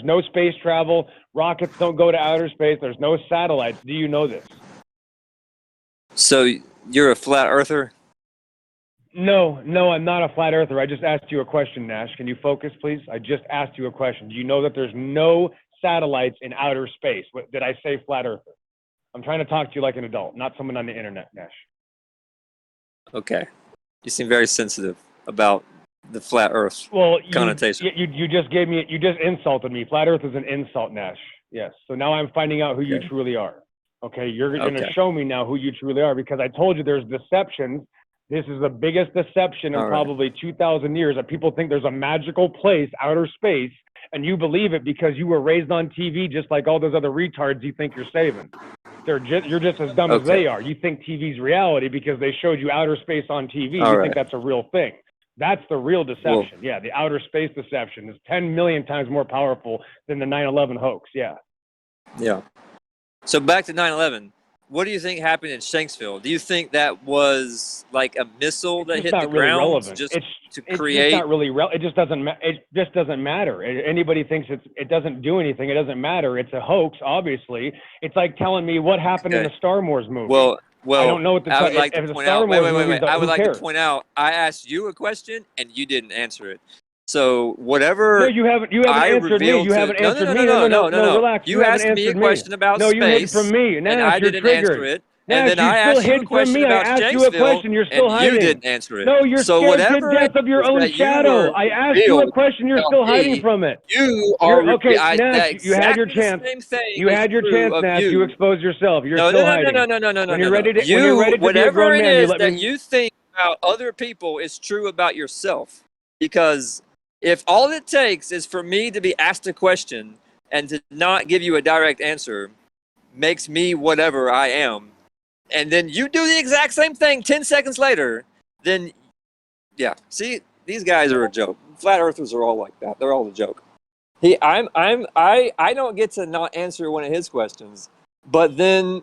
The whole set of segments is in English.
There's no space travel. Rockets don't go to outer space. There's no satellites. Do you know this? So you're a flat earther? No, I'm not a flat earther. I just asked you a question, Nash. Can you focus, please? I just asked you a question. Do you know that there's no satellites in outer space? Did I say flat earther? I'm trying to talk to you like an adult, not someone on the internet, Nash. Okay. You seem very sensitive about the flat earth connotation. You just gave me, you just insulted me. Flat earth is an insult, Nash. Yes. So now I'm finding out who you truly are. Okay. You're going to show me now who you truly are, because I told you there's deceptions. This is the biggest deception in probably 2,000 years, that people think there's a magical place, outer space, and you believe it because you were raised on TV just like all those other retards you think you're saving. You're just as dumb as they are. You think TV's reality because they showed you outer space on TV. You think that's a real thing. That's the real deception. Yeah, the outer space deception is 10 million times more powerful than the 9/11 hoax. Yeah. Yeah. So back to 9/11. What do you think happened in Shanksville? Do you think that was like a missile that hit the ground just to create? It's not really relevant. It just doesn't. It just doesn't matter. Anybody thinks it doesn't do anything. It doesn't matter. It's a hoax. Obviously, it's like telling me what happened in the Star Wars movie. Well, I don't know what the. I would like to point out. Wait. I would like to point out. I asked you a question and you didn't answer it. So whatever. No, you haven't answered me. You haven't answered me. No. Relax. You asked me a question about space. No, you hid from me. And I didn't answer it. And then I asked you a question about Shanksville, and you didn't answer it. No, you're scared to death of your own shadow. I asked you a question. You're still hiding from it. You are okay, Nash. You had your chance. You had your chance, Nash. You exposed yourself. You're still hiding. No. When you're ready to be a whatever grown it man, is that you think about other people is true about yourself. Because if all it takes is for me to be asked a question and to not give you a direct answer, makes me whatever I am, and then you do the exact same thing 10 seconds later, then, yeah. See, these guys are a joke. Flat earthers are all like that. They're all a joke. I don't get to not answer one of his questions, but then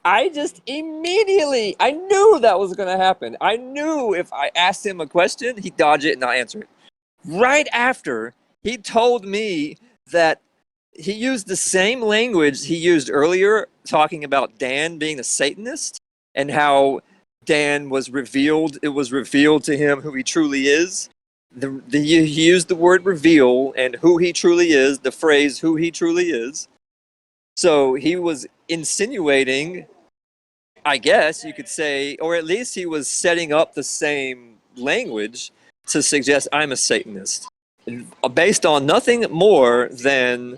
I just immediately, I knew that was going to happen. I knew if I asked him a question, he'd dodge it and not answer it. Right after, he told me that he used the same language he used earlier, talking about Dan being a Satanist and how Dan was revealed. It was revealed to him who he truly is. He used the word reveal and who he truly is, the phrase who he truly is. So he was insinuating, I guess you could say, or at least he was setting up the same language to suggest I'm a Satanist, based on nothing more than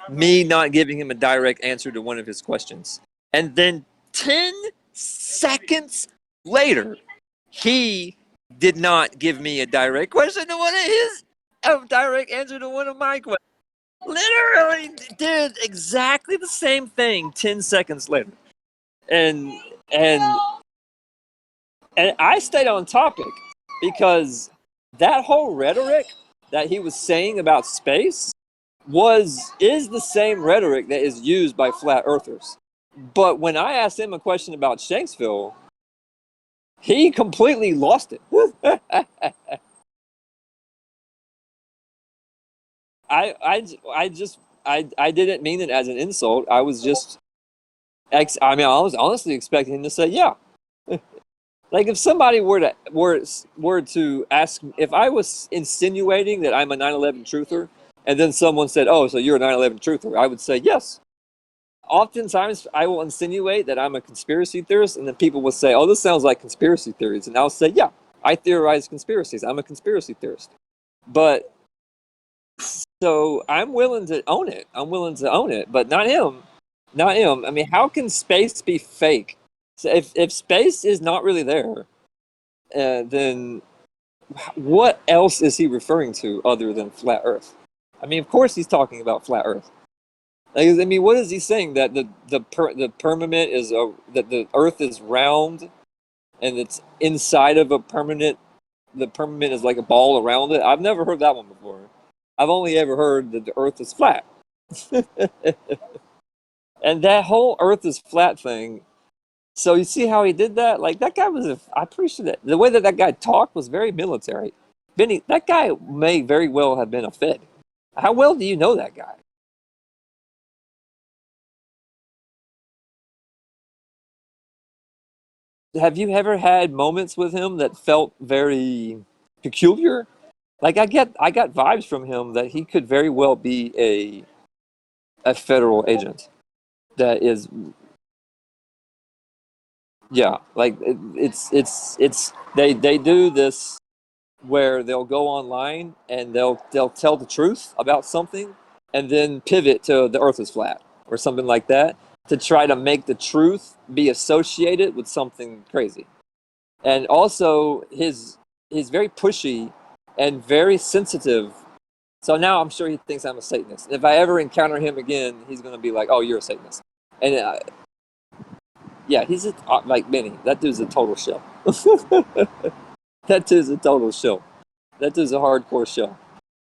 me not giving him a direct answer to one of his questions. And then 10 seconds later, he did not give me a direct question to one of his, a direct answer to one of my questions. Literally did exactly the same thing 10 seconds later. And I stayed on topic because that whole rhetoric that he was saying about space is the same rhetoric that is used by flat earthers. But when I asked him a question about Shanksville, he completely lost it. I didn't mean it as an insult. I was just, I was honestly expecting him to say, yeah. Like if somebody were to ask, if I was insinuating that I'm a 9/11 truther, and then someone said, oh, so you're a 9/11 truther, I would say yes. Oftentimes I will insinuate that I'm a conspiracy theorist, and then people will say, oh, this sounds like conspiracy theories. And I'll say, yeah, I theorize conspiracies. I'm a conspiracy theorist. But so I'm willing to own it. But not him. I mean, how can space be fake? So if space is not really there, then what else is he referring to other than flat Earth? I mean, of course he's talking about flat Earth. Like, I mean, what is he saying? That the firmament is that the Earth is round, and it's inside of a permanent. The firmament is like a ball around it. I've never heard that one before. I've only ever heard that the Earth is flat. And that whole Earth is flat thing. So you see how he did that? Like that guy was. I'm pretty sure that the way that guy talked was very military. Benny, that guy may very well have been a Fed. How well do you know that guy? have you ever had moments with him that felt very peculiar? Like I got vibes from him that he could very well be a federal agent. That is, yeah. Like it's they do this where they'll go online and they'll tell the truth about something and then pivot to the earth is flat or something like that to try to make the truth be associated with something crazy. And also he's very pushy and very sensitive. So now I'm sure he thinks I'm a Satanist. If I ever encounter him again, he's going to be like, "Oh, you're a Satanist." And yeah, he's like Benny. That dude's a total shell. That dude's a total shell. That dude's a hardcore shell.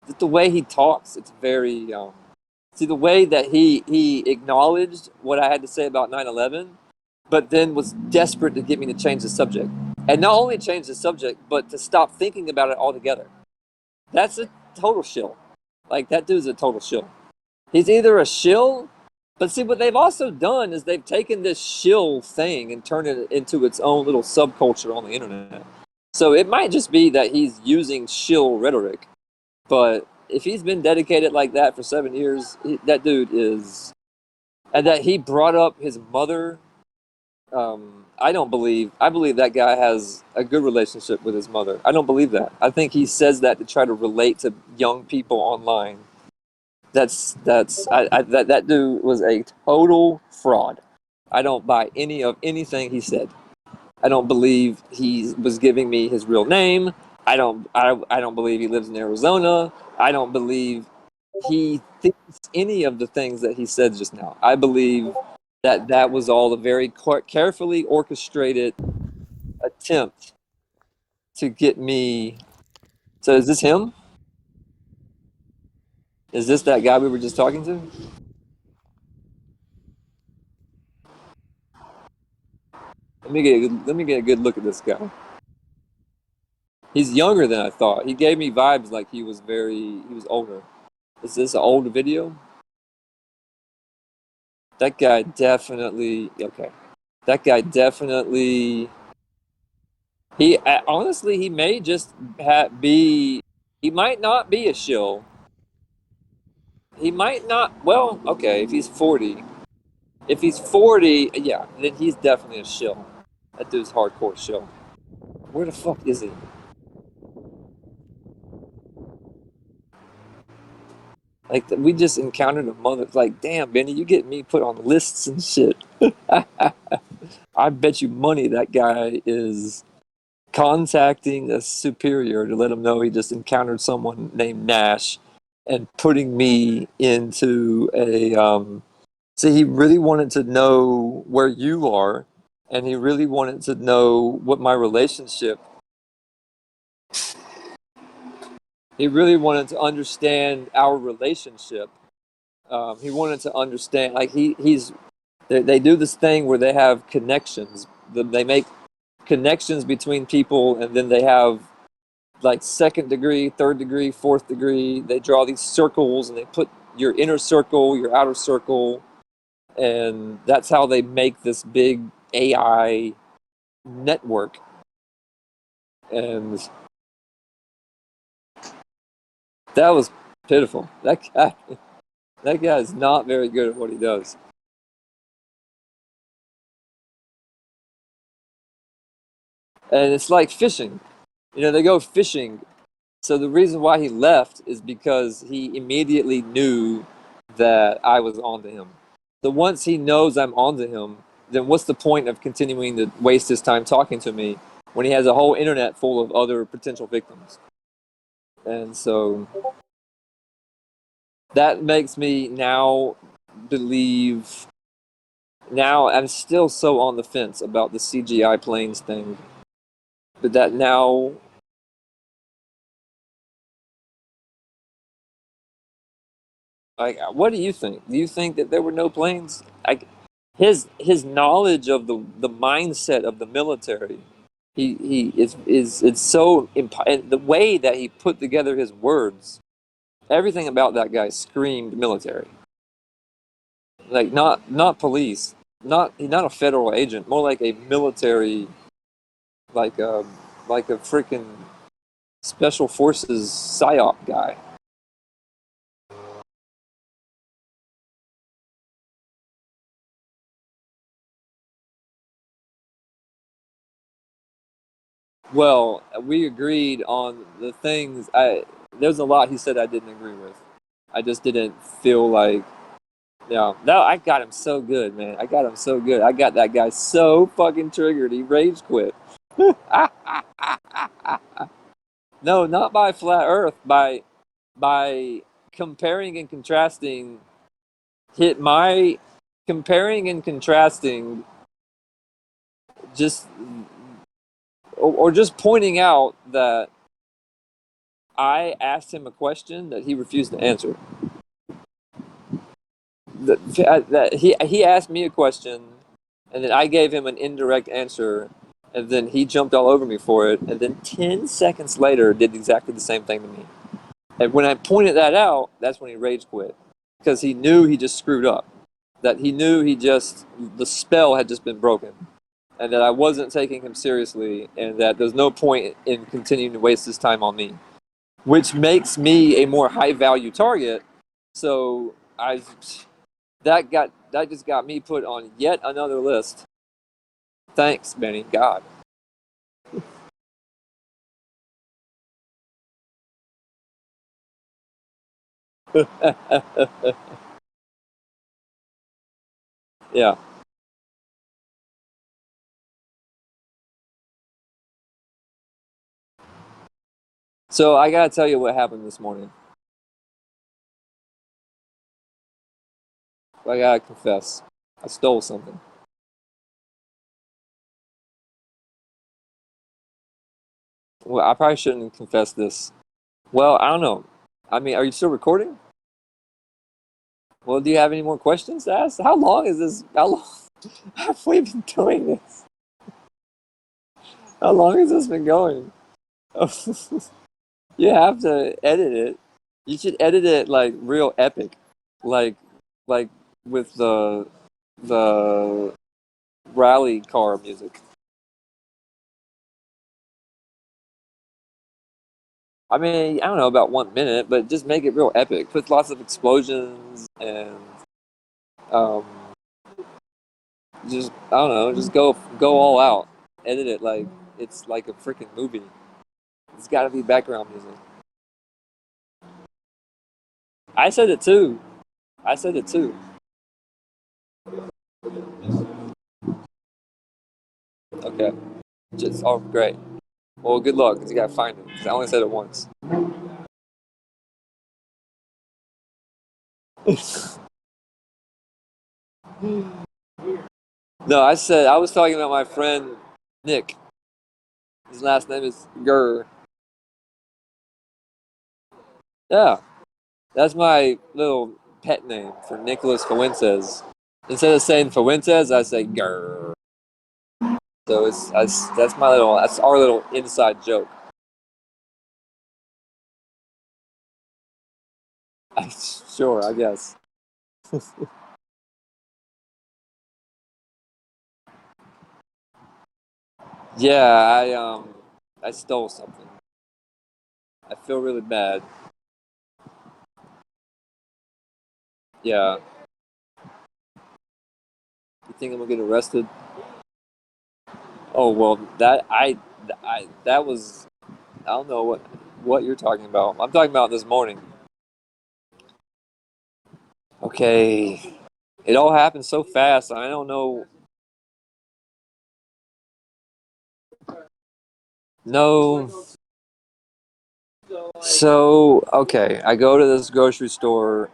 Just the way he talks, it's very. See, the way that he acknowledged what I had to say about 9/11, but then was desperate to get me to change the subject. And not only change the subject, but to stop thinking about it altogether. That's a total shill. Like, that dude's a total shill. He's either a shill, but see, what they've also done is they've taken this shill thing and turned it into its own little subculture on the internet. So it might just be that he's using shill rhetoric, but if he's been dedicated like that for 7 years, that dude is... And that he brought up his mother... I believe that guy has a good relationship with his mother. I don't believe that. I think he says that to try to relate to young people online. That dude was a total fraud. I don't buy any of anything he said. I don't believe he was giving me his real name. I don't believe he lives in Arizona. I don't believe he thinks any of the things that he said just now. I believe that was all a very carefully orchestrated attempt to get me. So is this him? Is this that guy we were just talking to? Let me get a good look at this guy. He's younger than I thought. He gave me vibes like he was older. Is this an older video? That guy definitely, okay. That guy definitely, he honestly, he may just he might not be a shill. He might not, well, okay, if he's 40, yeah, then he's definitely a shill. That dude's hardcore shill. Where the fuck is he? Like, we just encountered a mother. Like, damn, Benny, you get me put on lists and shit. I bet you money that guy is contacting a superior to let him know he just encountered someone named Nash and putting me into a. See, he really wanted to know where you are, and he really wanted to know what my relationship. He really wanted to understand our relationship. He wanted to understand, like they do this thing where they have connections. They make connections between people, and then they have like second degree, third degree, fourth degree. They draw these circles, and they put your inner circle, your outer circle, and that's how they make this big AI network. And that was pitiful. That guy is not very good at what he does. And it's like fishing. You know, they go fishing. So the reason why he left is because he immediately knew that I was onto him. So once he knows I'm onto him, then what's the point of continuing to waste his time talking to me when he has a whole internet full of other potential victims? And so that makes me now believe. Now I'm still so on the fence about the CGI planes thing, but that now. Like, what do you think? Do you think that there were no planes? Like, his knowledge of the mindset of the military, he is it's so and the way that he put together his words, everything about that guy screamed military. Like not police, not a federal agent, more like a military like a freaking special forces psyop guy. Well, we agreed on the things. There's a lot he said I didn't agree with. I just didn't feel like, no, I got him so good, man. I got him so good. I got that guy so fucking triggered. He rage quit. No, not by flat Earth. By comparing and contrasting. Comparing and contrasting. Just or just pointing out that I asked him a question that he refused to answer. That he asked me a question, and then I gave him an indirect answer, and then he jumped all over me for it, and then 10 seconds later did exactly the same thing to me. And when I pointed that out, that's when he rage quit, because he knew he just screwed up, that he knew the spell had just been broken, and that I wasn't taking him seriously, and that there's no point in continuing to waste his time on me, which makes me a more high value target. So that just got me put on yet another list. Thanks, Benny. God. Yeah. So I gotta tell you what happened this morning. I gotta confess. I stole something. Well, I probably shouldn't confess this. Well, I don't know. I mean, are you still recording? Well, do you have any more questions to ask? How long is this? How long have we been doing this? How long has this been going? You have to edit it. You should edit it like real epic, like like with the rally car music. I mean, I don't know about 1 minute, but just make it real epic. Put lots of explosions and um, just I don't know, just go all out. Edit it like it's like a freaking movie. It's got to be background music. I said it too. I said it too. Okay. Just great. Well, good luck, because you gotta find it. 'Cause I only said it once. No, I was talking about my friend Nick. His last name is Gurr. Yeah, that's my little pet name for Nicholas Fuentes. Instead of saying Fuentes, I say Gurr. So that's our little inside joke. Sure, I guess. Yeah, I stole something. I feel really bad. Yeah. You think I'm gonna get arrested? Oh well, that was I don't know what you're talking about. I'm talking about this morning. Okay, it all happened so fast. I don't know. No. So okay, I go to this grocery store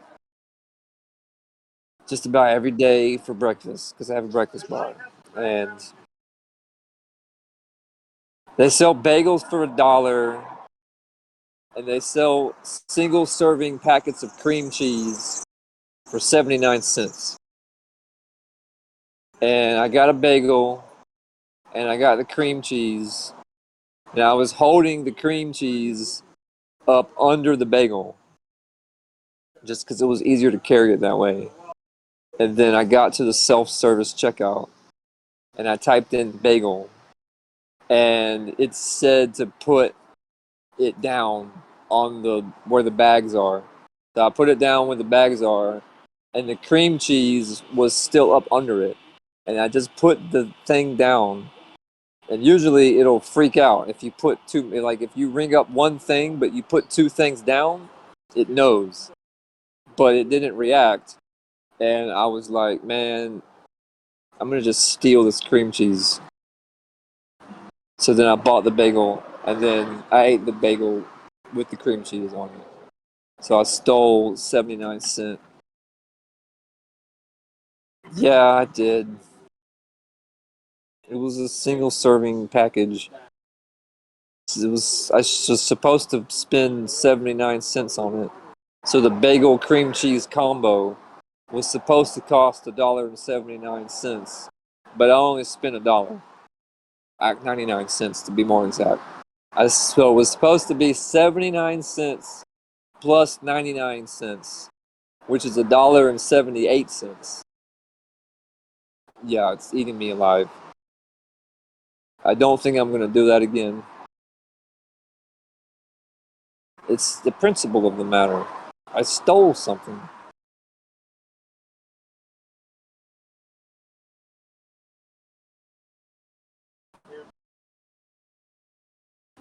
just about every day for breakfast because I have a breakfast bar, and they sell bagels for $1, and they sell single serving packets of cream cheese for 79 cents. And I got a bagel, and I got the cream cheese, and I was holding the cream cheese up under the bagel just because it was easier to carry it that way. And then I got to the self-service checkout, and I typed in bagel, and it said to put it down on where the bags are. So I put it down where the bags are, and the cream cheese was still up under it. And I just put the thing down. And usually it'll freak out if you put two, like if you ring up one thing but you put two things down, it knows. But it didn't react. And I was like, man, I'm gonna just steal this cream cheese. So then I bought the bagel, and then I ate the bagel with the cream cheese on it. So I stole 79 cents. Yeah, I did. It was a single serving package. I was supposed to spend 79 cents on it. So the bagel cream cheese combo was supposed to cost $1.79, but I only spent $1. 99 cents to be more exact. So it was supposed to be 79 cents plus 99 cents, which is $1.78. Yeah, it's eating me alive. I don't think I'm going to do that again. It's the principle of the matter. I stole something.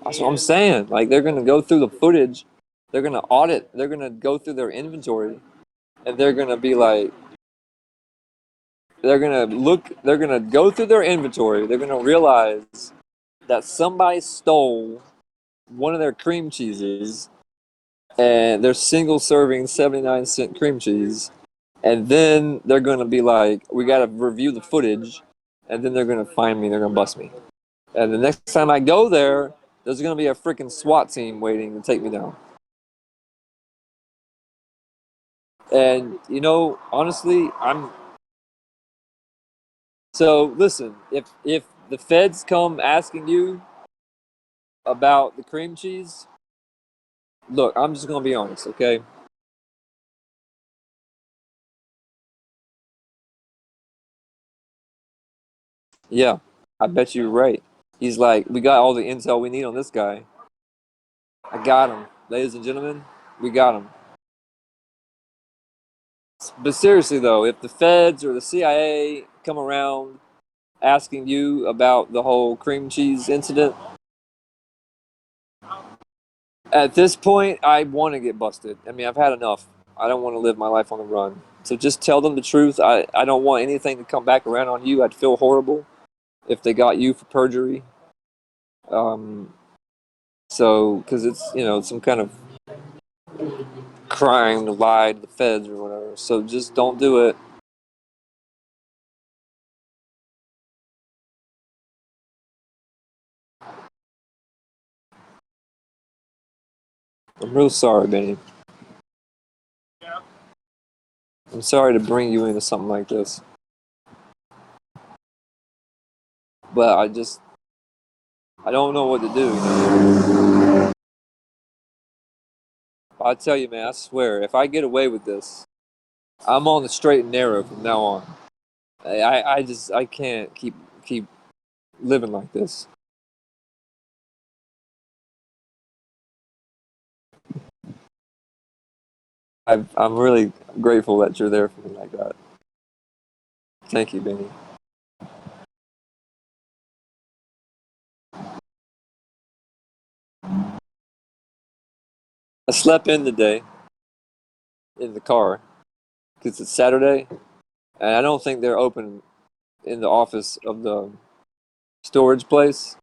That's what I'm saying. Like, they're going to go through the footage. They're going to audit. They're going to go through their inventory. And they're going to be like, they're going to go through their inventory. They're going to realize that somebody stole one of their cream cheeses, and they're single serving 79-cent cream cheese. And then they're going to be like, we got to review the footage. And then they're going to find me. They're going to bust me. And the next time I go there, there's going to be a freaking SWAT team waiting to take me down. And, you know, honestly, so listen, if the feds come asking you about the cream cheese, look, I'm just going to be honest, okay? Yeah, I bet you're right. He's like, we got all the intel we need on this guy. I got him. Ladies and gentlemen, we got him. But seriously, though, if the feds or the CIA come around asking you about the whole cream cheese incident, at this point, I want to get busted. I mean, I've had enough. I don't want to live my life on the run. So just tell them the truth. I don't want anything to come back around on you. I'd feel horrible if they got you for perjury. So, because it's, you know, some kind of crime to lie to the feds or whatever. So just don't do it. I'm real sorry, Benny. I'm sorry to bring you into something like this. But I don't know what to do, you know? I tell you, man, I swear, if I get away with this, I'm on the straight and narrow from now on. I can't keep living like this. I'm really grateful that you're there for me like that. Thank you, Benny. I slept in today in the car because it's Saturday, and I don't think they're open in the office of the storage place,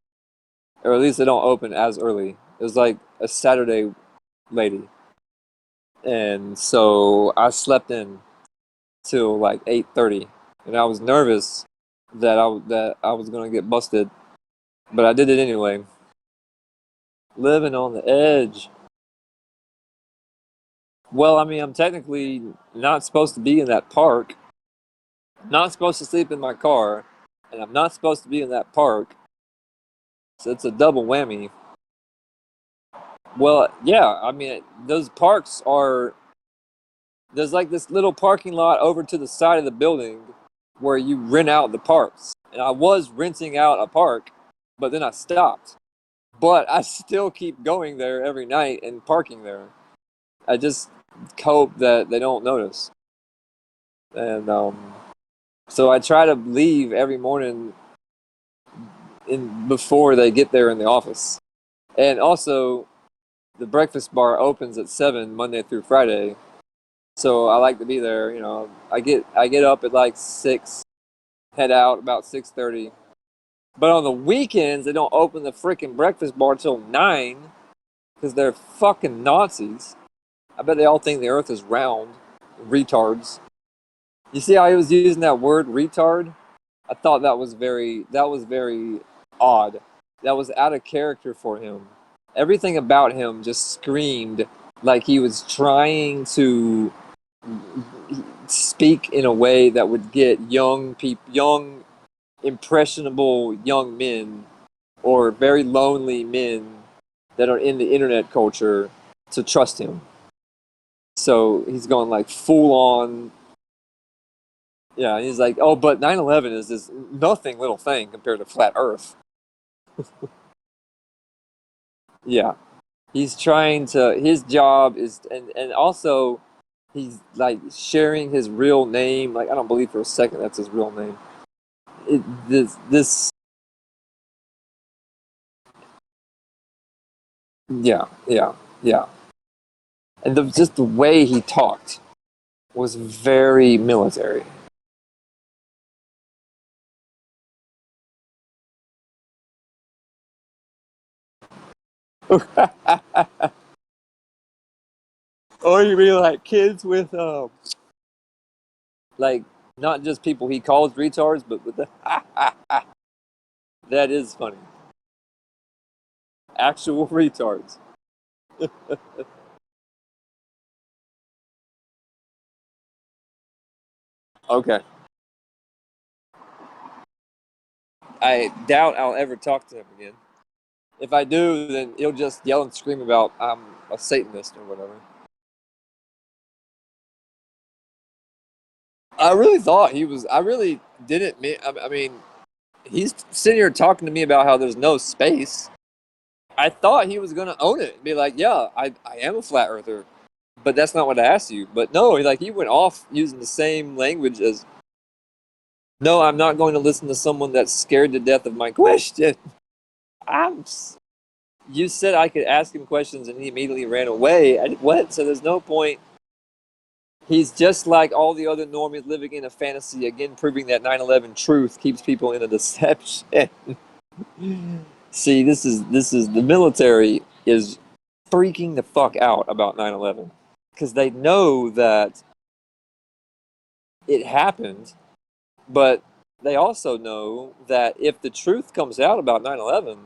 or at least they don't open as early. It was like a Saturday lady, and so I slept in till like 8:30, and I was nervous that I was gonna get busted, but I did it anyway. Living on the edge. Well, I mean, I'm technically not supposed to be in that park. I'm not supposed to sleep in my car, and I'm not supposed to be in that park. So it's a double whammy. Well, yeah, I mean, those parks are. There's like this little parking lot over to the side of the building where you rent out the parks. And I was renting out a park, but then I stopped. But I still keep going there every night and parking there. I just hope that they don't notice. And so I try to leave every morning before they get there in the office. And also, the breakfast bar opens at 7 Monday through Friday. So I like to be there, you know. I get up at like 6, head out about 6:30. But on the weekends, they don't open the freaking breakfast bar till 9 because they're fucking Nazis. I bet they all think the earth is round. Retards. You see how he was using that word retard? I thought that was very odd. That was out of character for him. Everything about him just screamed like he was trying to speak in a way that would get young impressionable young men or very lonely men that are in the internet culture to trust him. So he's going like full on. Yeah, he's like, oh, but 9/11 is this nothing little thing compared to flat Earth. Yeah, he's trying to. His job is, and also he's like sharing his real name. Like I don't believe for a second that's his real name. This. Yeah, yeah. And just the way he talked was very military. Or you mean like kids with like not just people he calls retards, but with the that is funny. Actual retards. Okay. I doubt I'll ever talk to him again. If I do, then he'll just yell and scream about I'm a Satanist or whatever. I really thought he was. I really didn't mean. I mean, he's sitting here talking to me about how there's no space. I thought he was going to own it and be like, yeah, I am a flat earther. But that's not what I asked you. But no, he went off using the same language as, no, I'm not going to listen to someone that's scared to death of my question. You said I could ask him questions and he immediately ran away. What? So there's no point. He's just like all the other normies living in a fantasy, again proving that 9/11 truth keeps people in a deception. See, this is the military is freaking the fuck out about 9/11 because they know that it happened, but they also know that if the truth comes out about 9/11,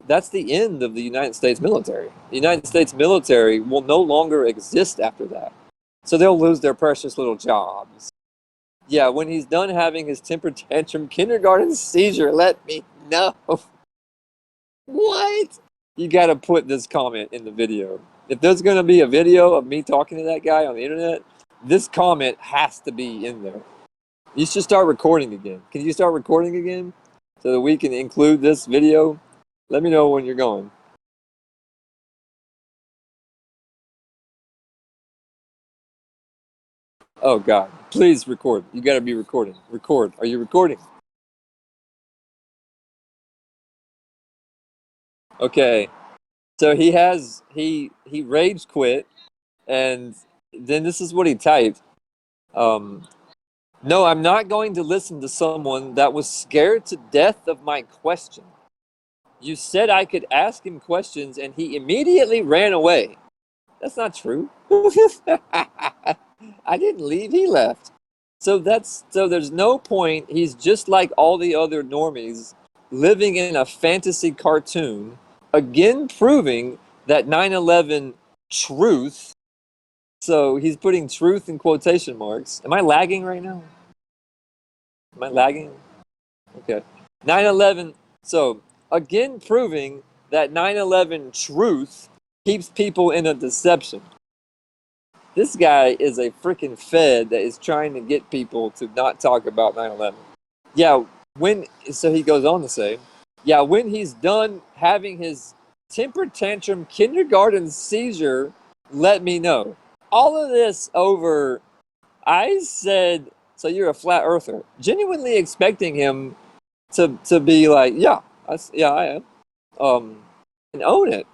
that's the end of the United States military. The United States military will no longer exist after that. So they'll lose their precious little jobs. Yeah, when he's done having his temper tantrum kindergarten seizure, let me know. What? You got to put this comment in the video. If there's going to be a video of me talking to that guy on the internet, this comment has to be in there. You should start recording again. Can you start recording again so that we can include this video? Let me know when you're going. Oh, God. Please record. You got to be recording. Record. Are you recording? Okay. So he rage quit, and then this is what he typed. No, I'm not going to listen to someone that was scared to death of my question. You said I could ask him questions, and he immediately ran away. That's not true. I didn't leave, he left. So there's no point. He's just like all the other normies living in a fantasy cartoon, again proving that 9/11 truth. So he's putting truth in quotation marks. Am I lagging right now? Am I lagging? Okay. 9/11. So again proving that 9/11 truth keeps people in a deception. This guy is a freaking Fed that is trying to get people to not talk about 9/11. Yeah, so he goes on to say, Yeah, when he's done having his temper tantrum kindergarten seizure, let me know. All of this over, I said, so you're a flat earther. Genuinely expecting him to be like, yeah, yeah, I am. And own it.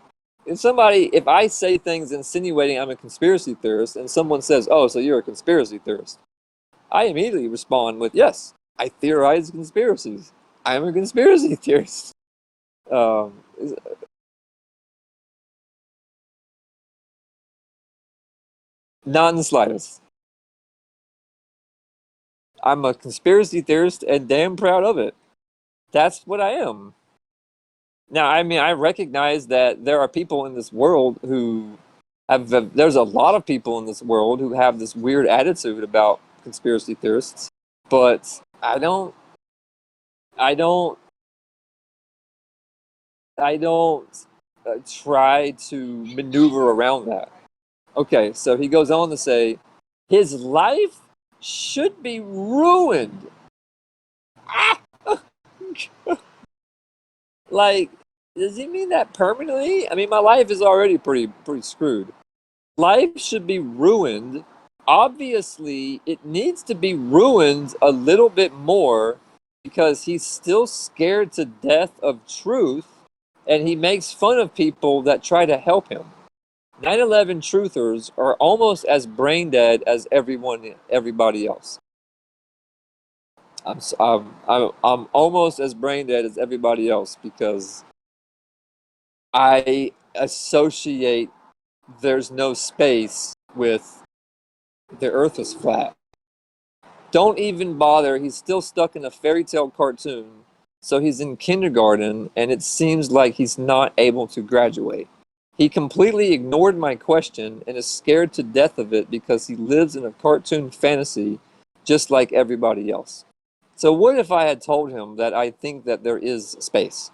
If I say things insinuating I'm a conspiracy theorist and someone says, oh, so you're a conspiracy theorist, I immediately respond with, yes, I theorize conspiracies. I am a conspiracy theorist. Um, Not in the slightest. I'm a conspiracy theorist and damn proud of it. That's what I am. Now, I mean, I recognize that there are people in this world who there's a lot of people in this world who have this weird attitude about conspiracy theorists, but I don't, I don't try to maneuver around that. Okay, so he goes on to say, his life should be ruined. Ah! Like, does he mean that permanently? I mean, my life is already pretty screwed. Life should be ruined. Obviously, it needs to be ruined a little bit more because he's still scared to death of truth and he makes fun of people that try to help him. 9/11 truthers are almost as brain dead as everybody else. I'm almost as brain dead as everybody else because I associate there's no space with the earth is flat. Don't even bother. He's still stuck in a fairy tale cartoon. So he's in kindergarten and it seems like he's not able to graduate. He completely ignored my question and is scared to death of it because he lives in a cartoon fantasy just like everybody else. So what if I had told him that I think that there is space?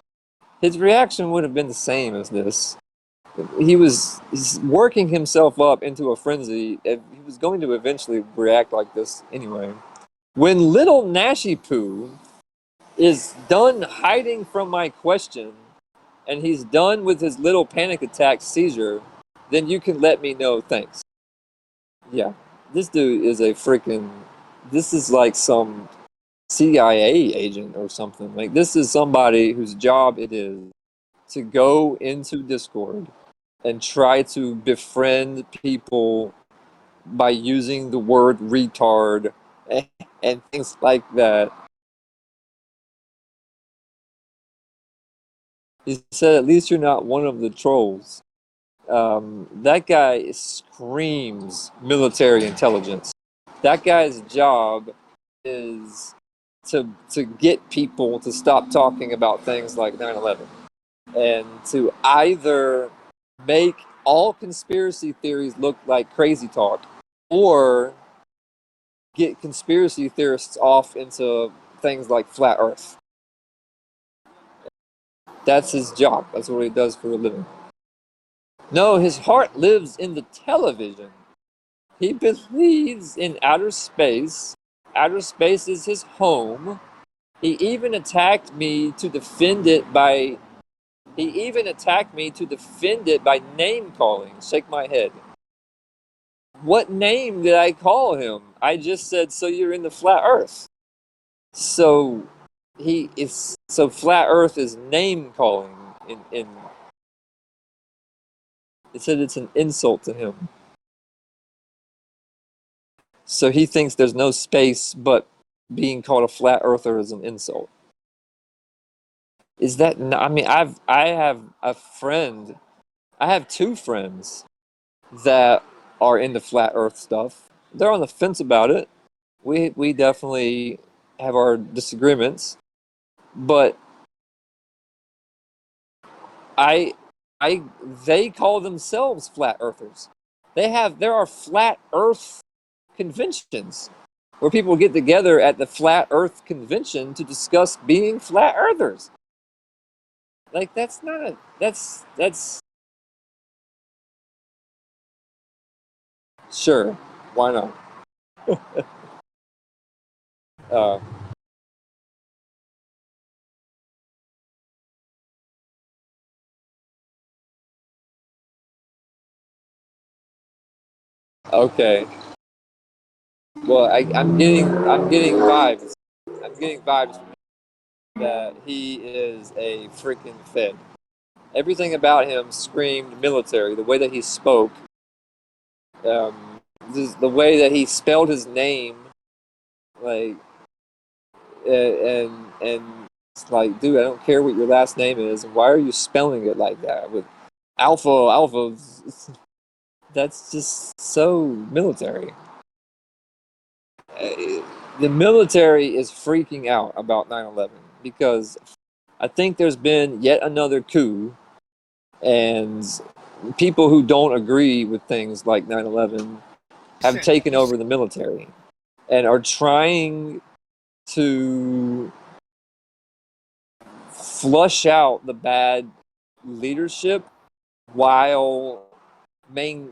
His reaction would have been the same as this. He's working himself up into a frenzy. He was going to eventually react like this anyway. When little Nashy Poo is done hiding from my question and he's done with his little panic attack seizure, then you can let me know. Thanks. Yeah, this dude is a freaking. This is like some CIA agent or something. Like, this is somebody whose job it is to go into Discord and try to befriend people by using the word retard and things like that. He said, at least you're not one of the trolls. That guy screams military intelligence. That guy's job is to get people to stop talking about things like 9/11 and to either make all conspiracy theories look like crazy talk or get conspiracy theorists off into things like flat earth. That's his job. That's what he does for a living. No, his heart lives in the television. He believes in outer space. Outer space is his home. He even attacked me to defend it by name calling. Shake my head. What name did I call him? I just said, so you're in the flat earth. So flat earth is name calling in it said it's an insult to him. So he thinks there's no space, but being called a flat earther is an insult. Is that? I mean, I have a friend. I have two friends that are into flat Earth stuff. They're on the fence about it. We definitely have our disagreements, but I I they call themselves flat earthers. There are flat Earth conventions where people get together at the flat Earth convention to discuss being flat earthers. Like, that's not a that's sure, why not? Uh, Okay. Well, I'm getting vibes. I'm getting vibes that he is a freaking Fed. Everything about him screamed military. The way that he spoke, the way that he spelled his name, like, and it's like, dude, I don't care what your last name is. Why are you spelling it like that with alpha? That's just so military. The military is freaking out about 9/11 because I think there's been yet another coup, and people who don't agree with things like 9/11 have taken over the military and are trying to flush out the bad leadership while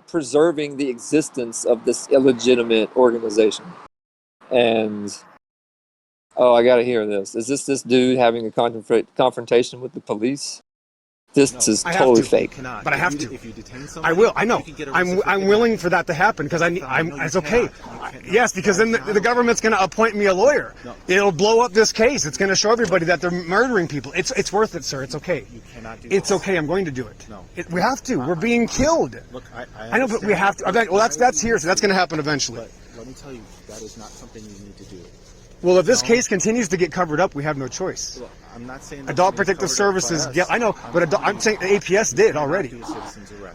preserving the existence of this illegitimate organization. And I gotta hear this. Is this dude having a confrontation with the police? This is totally fake. But I have to. If you detain somebody, I will. I know. I'm willing for that to happen because it's okay. Yes, because then the government's going to appoint me a lawyer. It'll blow up this case. It's going to show everybody that they're murdering people. It's worth it, sir. It's okay. You cannot do It's okay. I'm going to do it. No. We have to. We're being killed. Look, I know, but we have to. Well, that's here, so that's going to happen eventually. But let me tell you, that is not something you need to do. Well, if this case continues to get covered up, we have no choice. Look, I'm not saying Adult Protective Services get. I know, but I'm saying APS did already.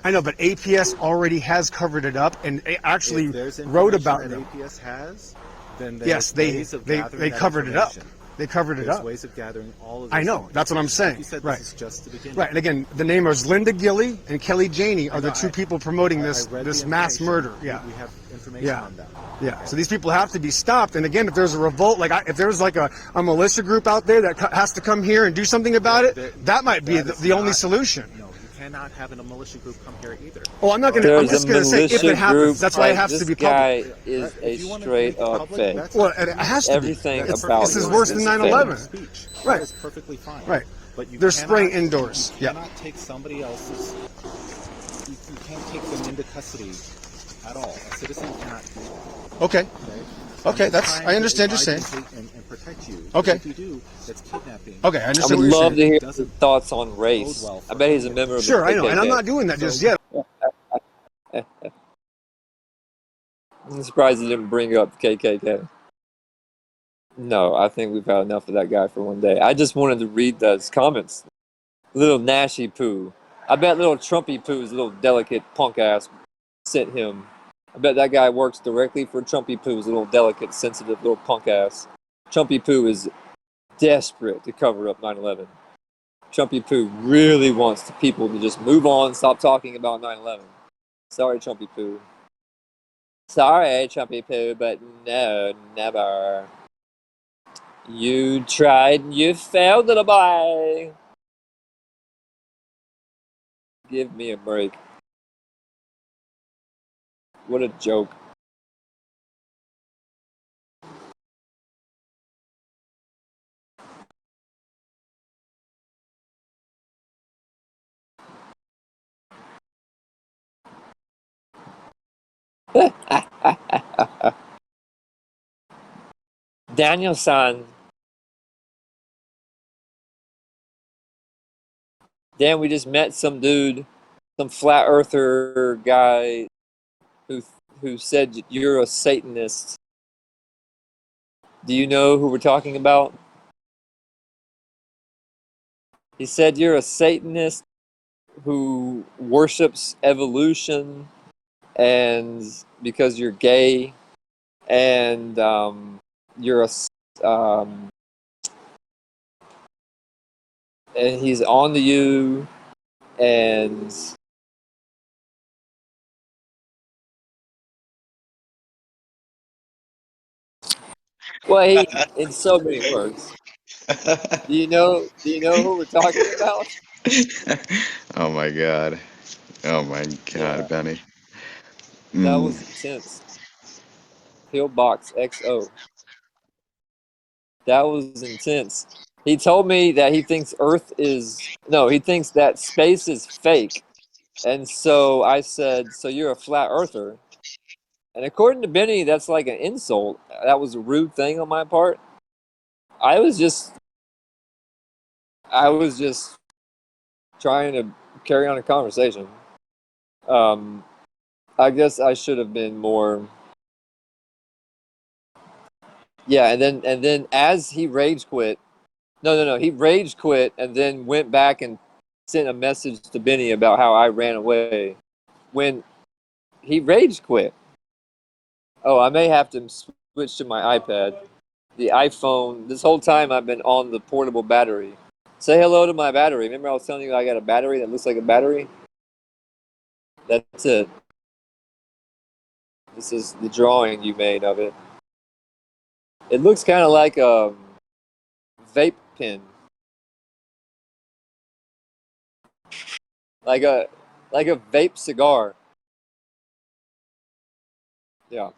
I know, but APS already has covered it up and actually wrote about it. APS has, then yes, they covered it up. They covered it up. Ways of gathering all of. I know. That's what I'm saying. You said right. This is just the beginning. Right. And again, the name is Linda Gilley and Kelly Janey are the two people promoting this mass murder. Yeah. We have information on that. Yeah. So these people have to be stopped. And again, if there's a revolt, like if there's like a militia group out there that has to come here and do something about it, that might be the only solution. No, you cannot have a militia group come here either. Oh, I'm not going to. I'm just going to say if it happens. That's why it has to be public. This guy is a straight up fake. Well, it has to everything be. About this is worse than 9/11. Right. It's perfectly fine. Right. But you they're spraying indoors. You cannot take somebody else's. You can't take them into custody at all. A citizen cannot do that. Okay. Okay, I understand you're saying. And protect you. Okay. If you do, that's kidnapping. Okay, I understand. I would love to hear his thoughts on race. I bet he's a member of the Sure, I know, and I'm not doing that just yet. I'm surprised he didn't bring up the KKK. No, I think we've had enough of that guy for one day. I just wanted to read those comments. Little Nashy Poo. I bet little Trumpy Poo's little delicate punk ass sent him. I bet that guy works directly for Trumpy Poo's little delicate, sensitive little punk ass. Trumpy Poo is desperate to cover up 9/11. Trumpy Poo really wants the people to just move on, stop talking about 9/11. Sorry, Trumpy Poo. Sorry, Trumpy Poo, but no, never. You tried and you failed, little boy. Give me a break. What a joke. Daniel-san. Dan, we just met some dude, some flat earther guy who said you're a Satanist. Do you know who we're talking about? He said you're a Satanist who worships evolution, and because you're gay, and you're and he's on to you, and well, he, in so many words. Do you know who we're talking about? Oh my god. Oh my god, Yeah. Benny. That was intense. Pillbox XO. That was intense. He told me that he thinks he thinks that space is fake. And so I said, so you're a flat earther? And according to Benny, that's like an insult. That was a rude thing on my part. I was just trying to carry on a conversation. I guess I should have been more. Yeah, and then as he rage quit, no, he rage quit and then went back and sent a message to Benny about how I ran away when he rage quit. Oh, I may have to switch to my iPad. The iPhone, this whole time I've been on the portable battery. Say hello to my battery. Remember I was telling you I got a battery that looks like a battery? That's it. This is the drawing you made of it. It looks kind of like a vape pen. Like a vape cigar. Yeah.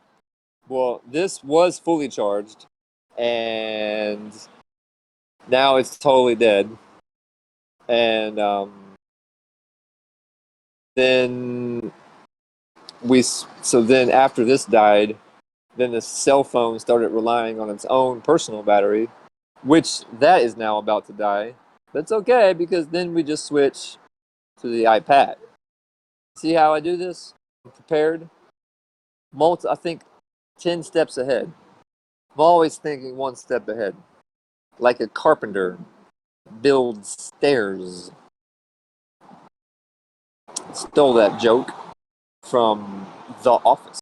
Well, this was fully charged, and now it's totally dead. And then then after this died, then the cell phone started relying on its own personal battery, which that is now about to die. But it's okay because then we just switch to the iPad. See how I do this? I'm prepared. I think 10 steps ahead. I'm always thinking one step ahead. Like a carpenter builds stairs. Stole that joke from The Office.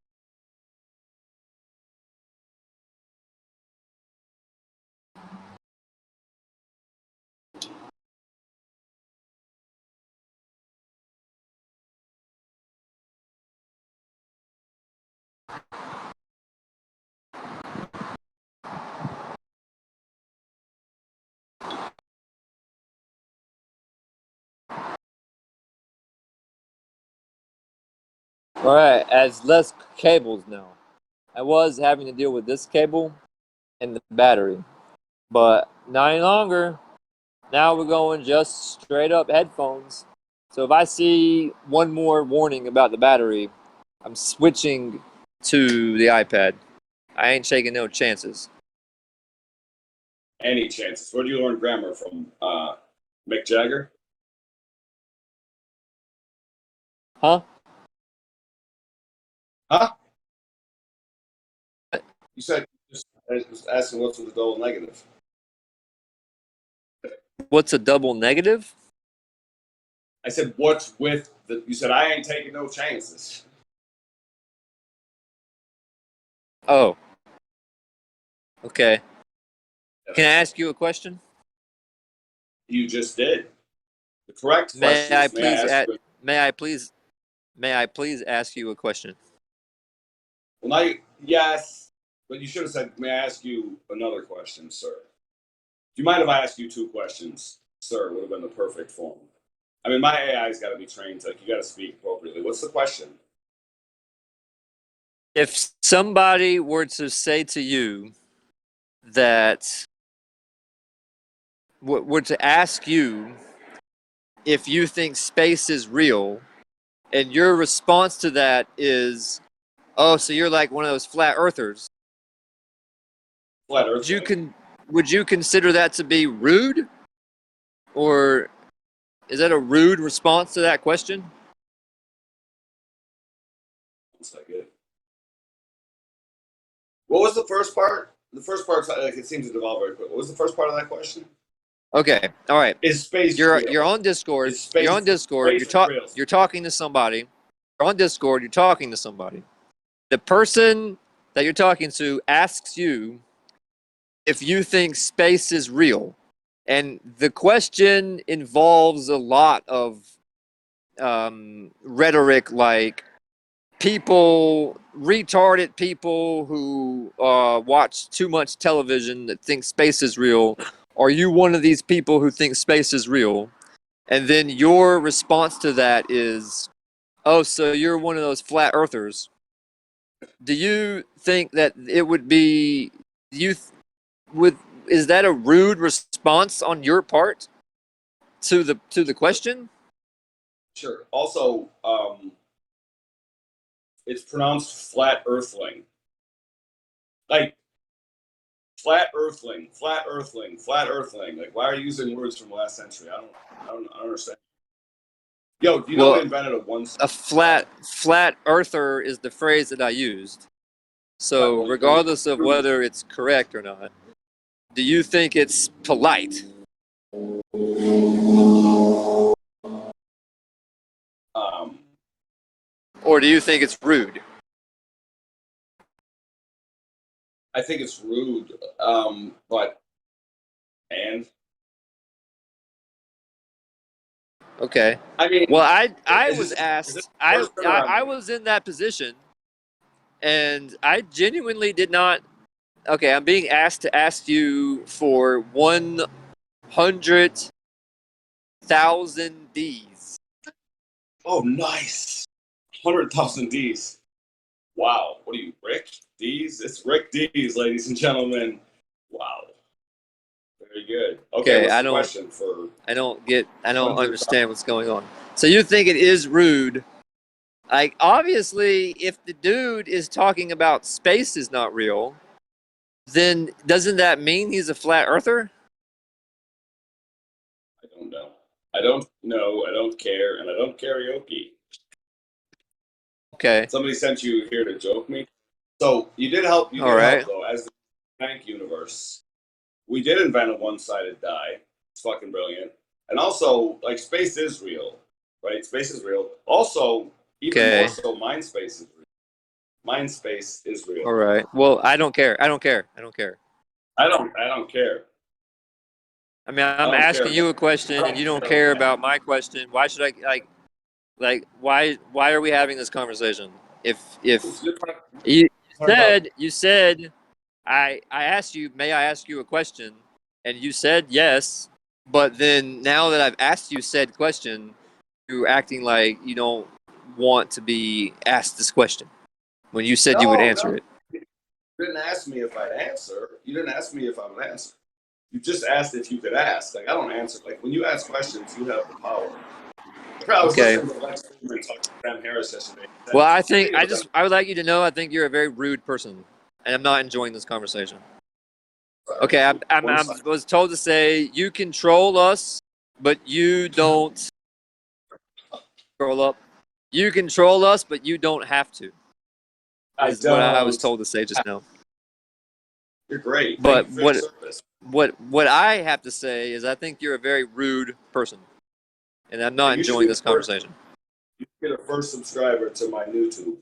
All right, as less cables now. I was having to deal with this cable and the battery, but not any longer. Now we're going just straight up headphones. So if I see one more warning about the battery, I'm switching to the iPad. I ain't taking no chances. Any chances? Where do you learn grammar from? Mick Jagger? Huh? Huh? You said just asking what's with the double negative. What's a double negative? I said, what's with the. You said, I ain't taking no chances. Oh. Okay. Can I ask you a question? You just did. The correct question is, may I please ask you a question? Well, now, yes, but you should have said, may I ask you another question, sir? Do you mind if I ask you two questions, sir? Would have been the perfect form. I mean, my AI's got to be trained to, you got to speak appropriately. What's the question? If somebody were to say to you that, were to ask you if you think space is real, and your response to that is, oh, so you're like one of those flat earthers. Flat Earth. Would you consider that to be rude? Or is that a rude response to that question? One second. What was the first part? The first part's like it seems to devolve very quick. What was the first part of that question? Okay, all right. Is space You're real? on Discord. Space, you're on Discord. real? You're talking to somebody. You're on Discord. You're talking to somebody. The person that you're talking to asks you if you think space is real, and the question involves a lot of rhetoric, like retarded people who watch too much television that think space is real. Are you one of these people who think space is real? And then your response to that is, oh, so you're one of those flat earthers. Do you think that it would be, is that a rude response on your part to the question? Sure. Also, It's pronounced flat earthling. Like flat earthling, flat earthling, flat earthling. Like, why are you using words from last century? I don't understand. Yo, do you know they invented a flat earther is the phrase that I used. So regardless of whether it's correct or not, do you think it's polite? Or do you think it's rude? I think it's rude, but okay. I mean, well, I was asked. I was in that position, and I genuinely did not. Okay, I'm being asked to ask you for 100,000 Ds. Oh, nice. 100,000 Ds. Wow. What are you, Rick? Ds? It's Rick Ds, ladies and gentlemen. Wow. Very good. Okay, what's the question for... I don't understand what's going on. So you think it is rude? Like, obviously, if the dude is talking about space is not real, then doesn't that mean he's a flat earther? I don't know. I don't know. I don't care, and I don't karaoke. Okay. Somebody sent you here to joke me. So you did help. You did help, though. As the Tank universe, we did invent a one-sided die. It's fucking brilliant. And also, like, space is real, right? Space is real. Also, even more so, mind space is real. Mind space is real. All right. Well, I don't care. I don't care. I don't care. I mean, I'm asking you a question, and you don't care about my question. Why should I why are we having this conversation? If you said I asked you, may I ask you a question, and you said yes, but then now that I've asked you said question, you're acting like you don't want to be asked this question when you said you would answer it. You didn't ask me if I'd answer. You didn't ask me if I would answer. You just asked if you could ask. Like, I don't answer. Like, when you ask questions, you have the power. I was listening to Lex Friedman talk to Ben Harris yesterday. Well, I would like you to know, I think you're a very rude person, and I'm not enjoying this conversation. Okay, I was told to say, you control us, but you don't control up. You control us, but you don't have to. Is what I was told to say just now. You're great. But what I have to say is I think you're a very rude person, and I'm not enjoying this conversation. You get a first subscriber to my YouTube.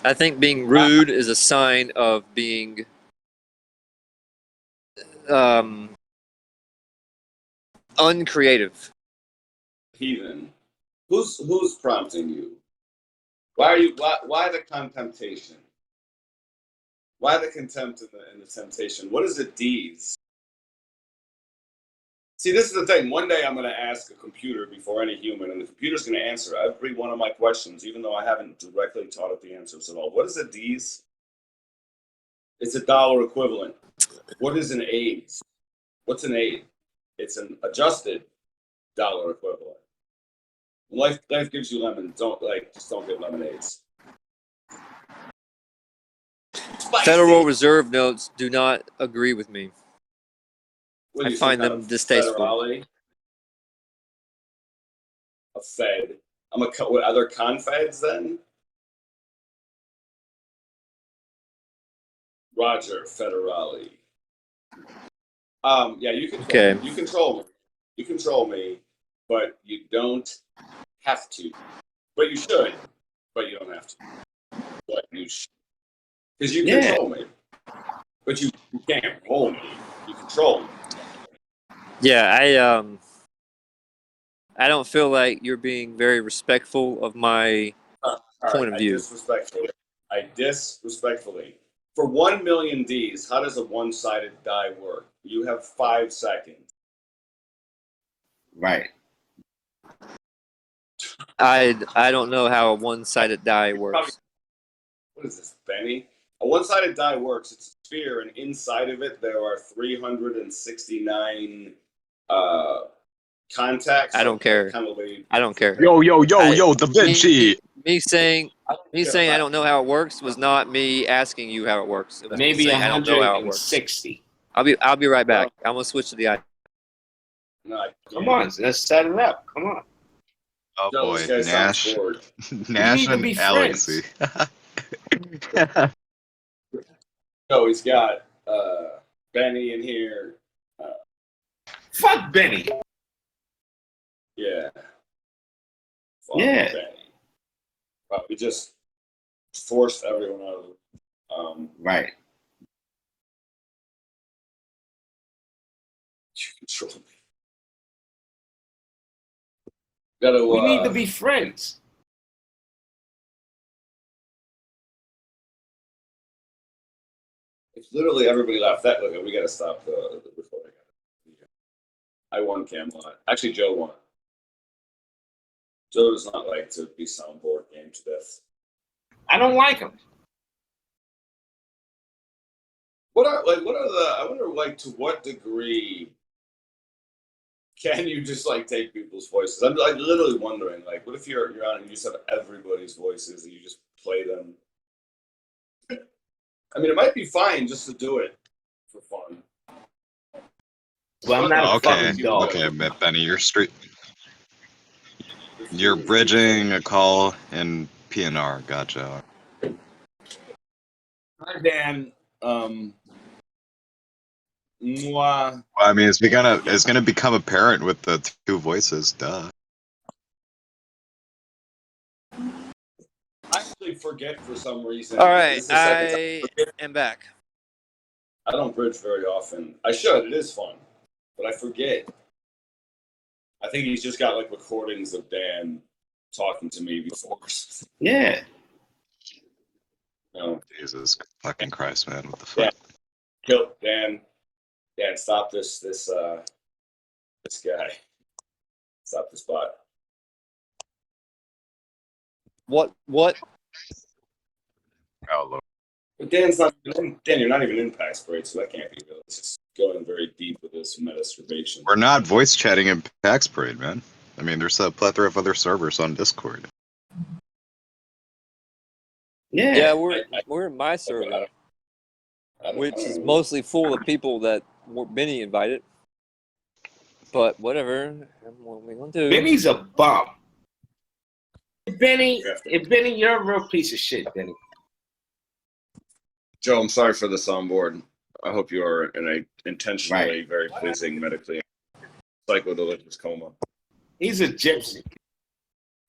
I think being rude is a sign of being uncreative. Heathen. Who's prompting you? Why the contemptation? Why the contempt and the temptation? What is the deeds? See, this is the thing. One day I'm going to ask a computer before any human, and the computer's going to answer every one of my questions, even though I haven't directly taught it the answers at all. What is a D's? It's a dollar equivalent. What is an AIDS? What's an aid? It's an adjusted dollar equivalent. When life gives you lemons, just don't get lemonades. Spicy. Federal Reserve notes do not agree with me. I find them distasteful. Federale? A Fed. What other confeds then? Roger Federale. Yeah, you control me. You control me. You control me, but you don't have to. But you should. But you don't have to. But you should. Because you control me. But you can't hold me. You control me. Yeah, I don't feel like you're being very respectful of my point of view. I disrespectfully. For 1 million Ds, how does a one-sided die work? You have 5 seconds. Right. I don't know how a one-sided die works. What is this, Benny? A one-sided die works. It's a sphere, and inside of it there are 369 context. I don't care. Kind of way, I don't care. Yo, Me the bitchy. saying I don't know how it works was not me asking you how it works. It was me Maybe saying I don't know how it works. 160. I'll be right back. I'm gonna switch to the iPad. No, Come on, let's set it up. Come on. Oh Joe, boy, this guy sounds Nash, bored. Nash need to and be Alexi. Oh, he's got Benny in here. Fuck Benny. Yeah. Fuck Yeah. Benny. We just forced everyone out of Right. you control me. Gotta, We need to be friends. It's literally everybody left. That look, we gotta stop the recording. I won Camelot. Actually, Joe won. Joe does not like to be soundboard game to death. I don't like him. I wonder like to what degree can you just like take people's voices? I'm like literally wondering, like, what if you're on and you just have everybody's voices and you just play them? I mean, it might be fine just to do it for fun. Well, I'm not a Okay, fucking dog. okay, Benny, you're bridging a call in PNR. Gotcha. Hi, Dan. Mwah. I mean, it's gonna become apparent with the two voices. Duh. I actually forget for some reason. All right, This is the second time I am back. I don't bridge very often. I should. It is fun, but I forget. I think he's just got like recordings of Dan talking to me before. Yeah. No. Jesus fucking Christ, man! What the fuck? Yeah. Kill Dan. Dan, stop this guy. Stop this bot. What? Oh, Lord. But Dan's not. Dan, you're not even in Pax Parade, so that can't be real. It's just going very deep with this metasturbation. We're not voice chatting in PAX Parade, man. I mean, there's a plethora of other servers on Discord. Yeah, we're in my server, which is mostly full of people that Benny invited. But whatever, what we gonna do? Benny's a bum. Benny, you're a real piece of shit, Benny. Joe, I'm sorry for the soundboard. I hope you are in a intentionally very pleasing medically psychodelicious coma. He's a gypsy.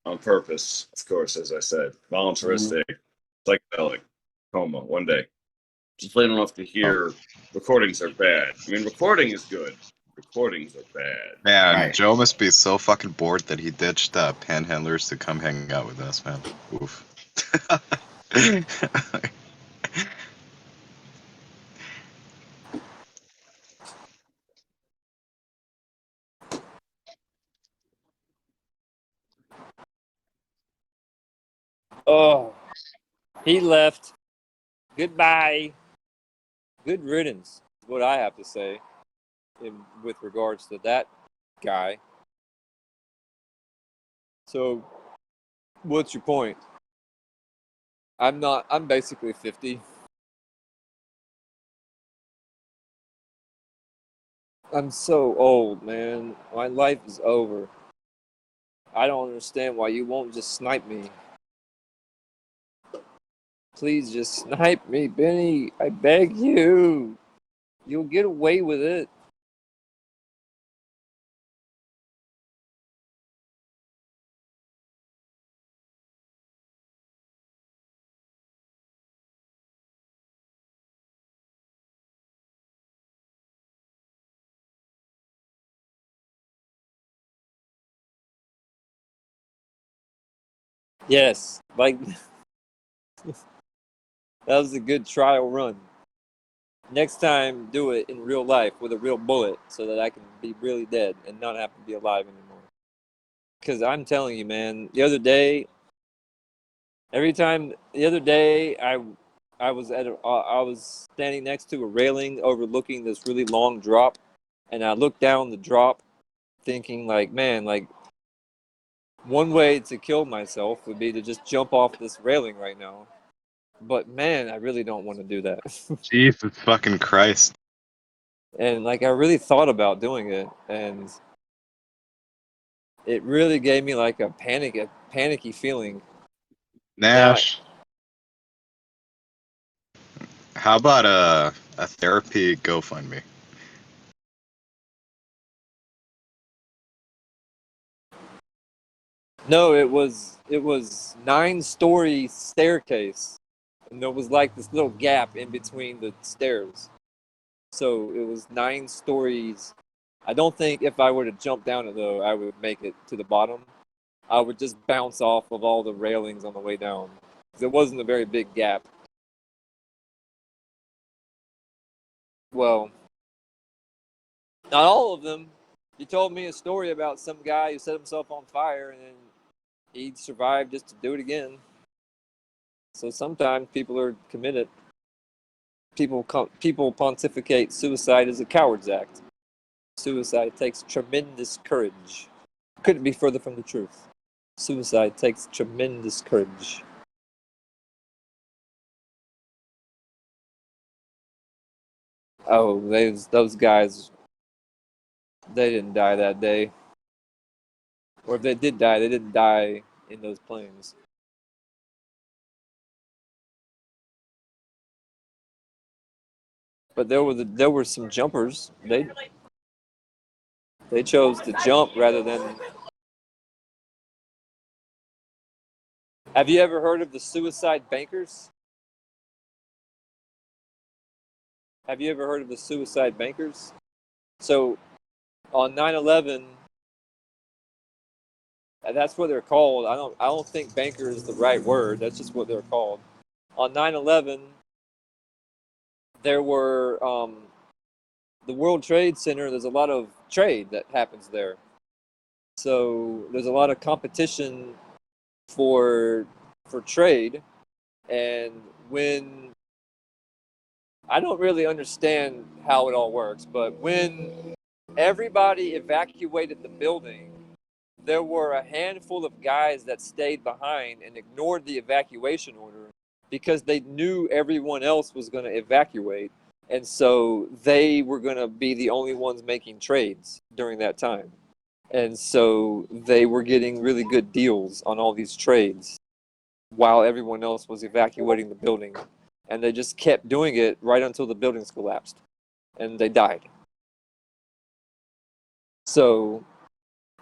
On purpose, of course, as I said. Voluntaristic, psychedelic coma, one day. Just plain enough to hear recordings are bad. I mean, recording is good. Recordings are bad. Man, Joe must be so fucking bored that he ditched panhandlers to come hang out with us, man. Oof. Oh, he left. Goodbye. Good riddance is what I have to say with regards to that guy. So, what's your point? I'm basically 50. I'm so old, man. My life is over. I don't understand why you won't just snipe me. Please just snipe me, Benny. I beg you. You'll get away with it. Yes, like that was a good trial run. Next time, do it in real life with a real bullet so that I can be really dead and not have to be alive anymore. Because I'm telling you, man, the other day, I was standing next to a railing overlooking this really long drop, And I looked down the drop thinking like, man, like one way to kill myself would be to just jump off this railing right now. But man, I really don't want to do that. Jesus fucking Christ. And like I really thought about doing it, and it really gave me like a panicky feeling. Nash. How about a therapy GoFundMe? No, it was 9-story staircase, and there was like this little gap in between the stairs. So it was 9 stories. I don't think if I were to jump down it though, I would make it to the bottom. I would just bounce off of all the railings on the way down. It wasn't a very big gap. Well, not all of them. You told me a story about some guy who set himself on fire and then he survived just to do it again. So sometimes people are committed. People pontificate suicide as a coward's act. Suicide takes tremendous courage. Couldn't be further from the truth. Suicide takes tremendous courage. Oh, those guys, they didn't die that day. Or if they did die, they didn't die in those planes. But there were some jumpers. They chose to jump rather than. Have you ever heard of the suicide bankers? Have you ever heard of the suicide bankers? So on 9/11, that's what they're called. I don't think banker is the right word. That's just what they're called. On 9/11, there were the World Trade Center. There's a lot of trade that happens there. So there's a lot of competition for trade, and when I don't really understand how it all works, but when everybody evacuated the building, there were a handful of guys that stayed behind and ignored the evacuation order because they knew everyone else was going to evacuate, and so they were going to be the only ones making trades during that time. And so they were getting really good deals on all these trades while everyone else was evacuating the building. And they just kept doing it right until the buildings collapsed. And they died. So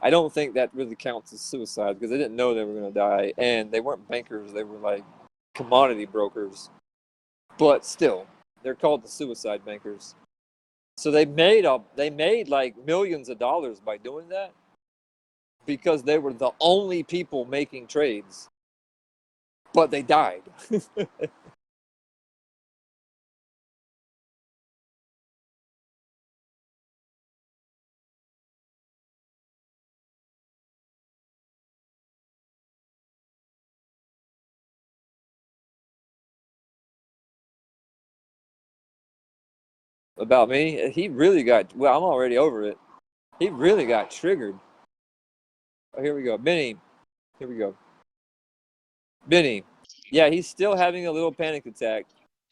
I don't think that really counts as suicide because they didn't know they were going to die. And they weren't bankers. They were like commodity brokers. But still, they're called the suicide bankers. So they made like millions of dollars by doing that because they were the only people making trades. But they died. About me, he really got, well, I'm already over it. He really got triggered. Oh, here we go. Benny. Here we go. Benny. Yeah, he's still having a little panic attack.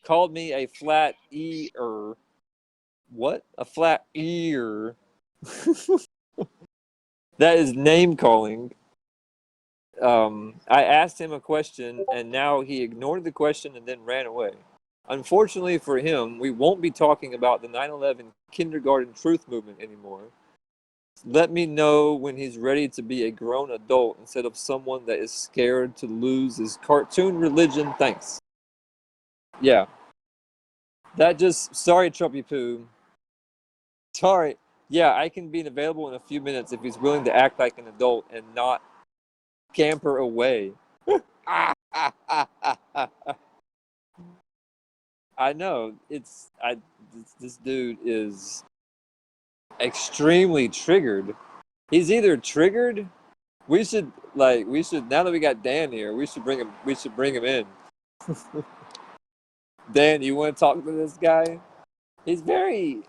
Called me a flat ear. What? A flat ear. That is name calling. I asked him a question and now he ignored the question and then ran away. Unfortunately for him, we won't be talking about the 9/11 kindergarten truth movement anymore. Let me know when he's ready to be a grown adult instead of someone that is scared to lose his cartoon religion. Thanks. Yeah. That just, sorry, Trumpy Poo. Sorry. Yeah, I can be available in a few minutes if he's willing to act like an adult and not scamper away. I know. This dude is extremely triggered. He's either triggered. We should now that we got Dan here, we should bring him in. Dan, you want to talk to this guy? He's very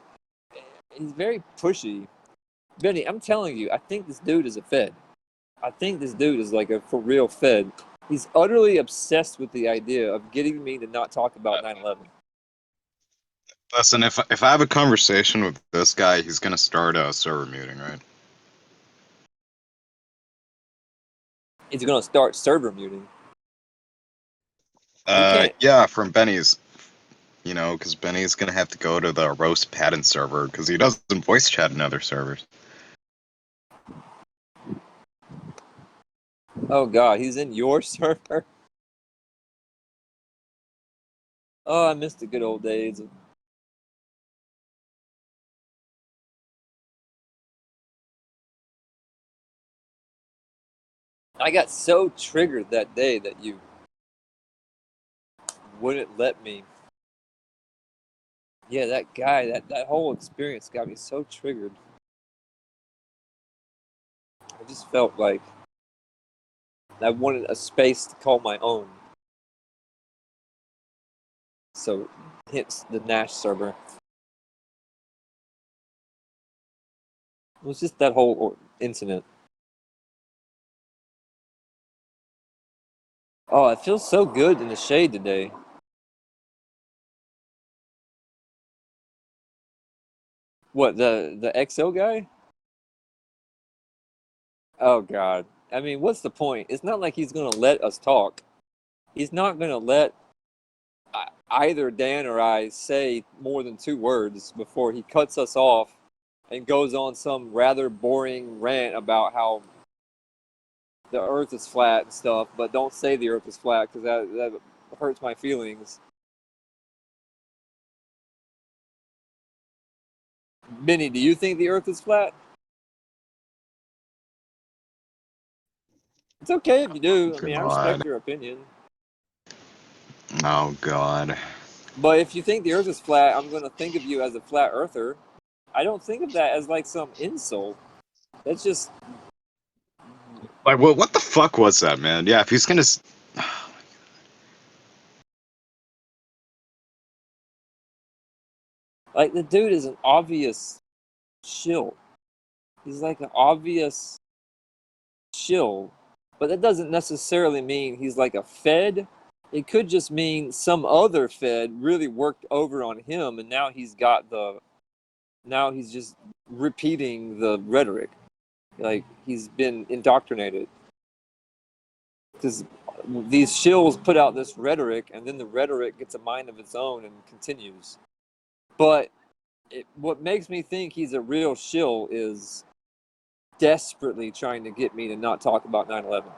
He's very pushy. Benny, I'm telling you, I think this dude is a Fed. I think this dude is like a for real Fed. He's utterly obsessed with the idea of getting me to not talk about 9/11. Listen, if I have a conversation with this guy, he's gonna start a server muting, right? He's gonna start server muting. can't. Yeah, from Benny's, you know, because Benny's gonna have to go to the roast pattern server because he doesn't voice chat in other servers. Oh God, he's in your server. Oh, I missed the good old days. I got so triggered that day that you wouldn't let me. Yeah, that guy, that whole experience got me so triggered. I just felt like I wanted a space to call my own. So, hence the Nash server. It was just that whole incident. Oh, it feels so good in the shade today. What, the XO guy? Oh God. I mean, what's the point? It's not like he's gonna let us talk. He's not gonna let either Dan or I say more than 2 words before he cuts us off and goes on some rather boring rant about how the earth is flat and stuff, but don't say the earth is flat because that hurts my feelings. Benny, do you think the earth is flat? It's okay if you do. I mean, I respect God. your opinion. Oh God. But if you think the earth is flat, I'm going to think of you as a flat earther. I don't think of that as like some insult. That's just... Like, what the fuck was that, man? Yeah, if he's gonna. Like, the dude is an obvious shill. He's like an obvious shill. But that doesn't necessarily mean he's like a Fed. It could just mean some other Fed really worked over on him, and now he's got the... Now he's just repeating the rhetoric. Like, he's been indoctrinated. Because these shills put out this rhetoric, and then the rhetoric gets a mind of its own and continues. But what makes me think he's a real shill is desperately trying to get me to not talk about 9/11.